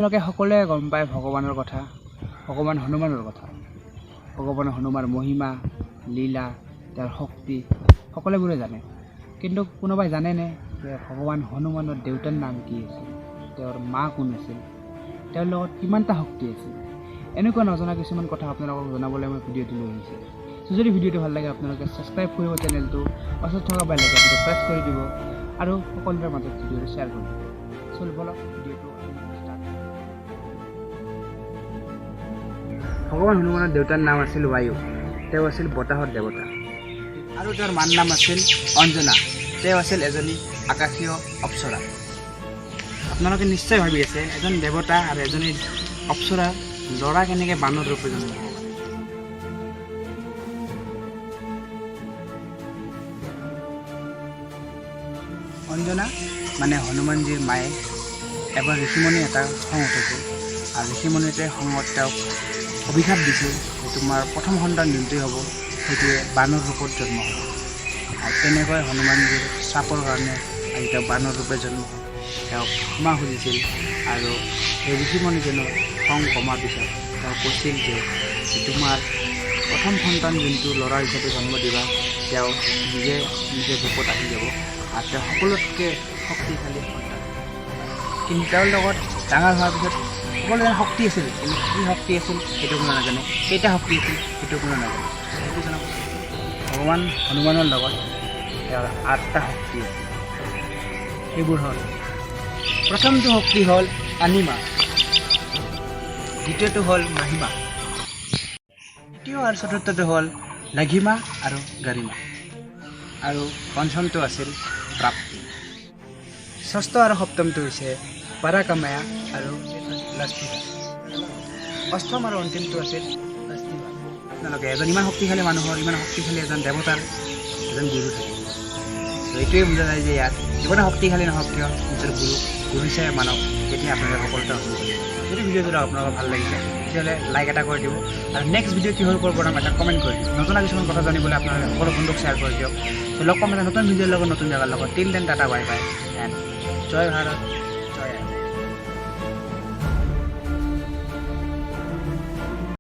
আপোনালোকে সকলোৱে গম পায় ভগৱানৰ কথা, ভগৱান হনুমানৰ কথা। ভগৱান হনুমানৰ মহিমা, লীলা, তেওঁৰ শক্তি সকলোবোৰে জানে। কিন্তু কোনোবাই জানেনে যে ভগৱান হনুমানৰ দেউতাৰ নাম কি আছিল, তেওঁৰ মা কোন আছিল, তেওঁৰ লগত কিমানটা শক্তি আছিল? এনেকুৱা নজনা কিছুমান কথা আপোনালোকক জনাবলৈ মই ভিডিঅ'টো লৈ আহিছোঁ। যদি ভিডিঅ'টো ভাল লাগে আপোনালোকে ছাবস্ক্ৰাইব কৰিব চেনেলটো, পাছত থকা বেল আইকনটো প্ৰেছ কৰি দিব আৰু সকলোৰে মাজত ভিডিঅ'টো শ্বেয়াৰ কৰি দিব। চল বলক ভিডিঅ'টো ষ্টাৰ্ট। ভগৱান হনুমানৰ দেউতাৰ নাম আছিল বায়ু, তেওঁ আছিল বতাহৰ দেৱতা। আৰু তেওঁৰ মাৰ নাম আছিল অঞ্জনা, তেওঁ আছিল এজনী আকাশীয় অপ্সৰা। আপোনালোকে নিশ্চয় ভাবি আছে এজন দেৱতা আৰু এজনী অপ্সৰা ল'ৰা কেনেকৈ বানৰ ৰূপে জন্ম হ'ব পাৰে। অঞ্জনা মানে হনুমানজীৰ মায়ে এবাৰ ঋষিমণি এটা খং উঠিছিল আৰু ঋষিমণিতে খঙত তেওঁক অভিশাপ দিছিল যে তোমাৰ প্ৰথম সন্তান যোনটোৱে হ'ব সেইটোৱে বানৰ ৰূপত জন্ম হ'ব। আৰু তেনেকৈ হনুমানজীৰ চাপৰ কাৰণে আজি তেওঁ বানৰ ৰূপে জন্ম হ'ল। তেওঁক ক্ষমা খুজিছিল আৰু সেই ঋষিমণিজনৰ খং কমাৰ পিছত তেওঁ কৈছিল যে তোমাৰ প্ৰথম সন্তান যোনটো ল'ৰা হিচাপে জন্ম দিবা তেওঁ নিজে ৰূপত আহি যাব আৰু তেওঁ সকলোতকৈ শক্তিশালী সন্তান। কিন্তু তেওঁৰ লগত ডাঙৰ হোৱাৰ পিছত সকলোৰে শক্তি আছিল, কিন্তু কি শক্তি আছিল সেইটো কোনো নাজানে, কেইটা শক্তি আছিল সেইটো কোনো নাজানে। সেইটো জনাব ভগৱান হনুমানৰ লগত তেওঁৰ 8টা শক্তি আছিল। সেইবোৰ হ'ল, প্ৰথমটো শক্তি হ'ল আনিমা, দ্বিতীয়টো হ'ল মাহিমা, তৃতীয় আৰু চতুৰ্থটো হ'ল লাঘিমা আৰু গাৰিমা, আৰু পঞ্চমটো আছিল প্ৰাপ্তি। ষষ্ঠ আৰু সপ্তমটো হৈছে পাৰাকামায়া আৰু লাষ্টিভা। অষ্টম আৰু অন্তিমটো আছিল লাষ্টিভা। আপোনালোকে এজন ইমান শক্তিশালী মানুহৰ, ইমান শক্তিশালী এজন দেৱতাৰ এজন গুৰু থাকিব। তো এইটোৱে বুজা যায় যে ইয়াত যিমানে শক্তিশালী নহওক কিয় নিজৰ গুৰু হিচাপে মানক, তেতিয়া আপোনালোকে সফলতা অৰ্জন কৰিব। যদি ভিডিঅ'টো আপোনালোকৰ ভাল লাগিছে তেতিয়াহ'লে লাইক এটা কৰি দিব আৰু নেক্সট ভিডিঅ' কিহৰ ওপৰত বনাম এটা কমেণ্ট কৰি দিব। নতুন কিছুমান কথা জানিবলৈ আপোনালোকে সকলো বন্ধুক শ্বেয়াৰ কৰি দিয়ক। লগ পাম এটা নতুন ভিডিঅ'ৰ লগত, নতুন জেগাৰ লগত। Till then tata bye bye and জয় ভাৰত।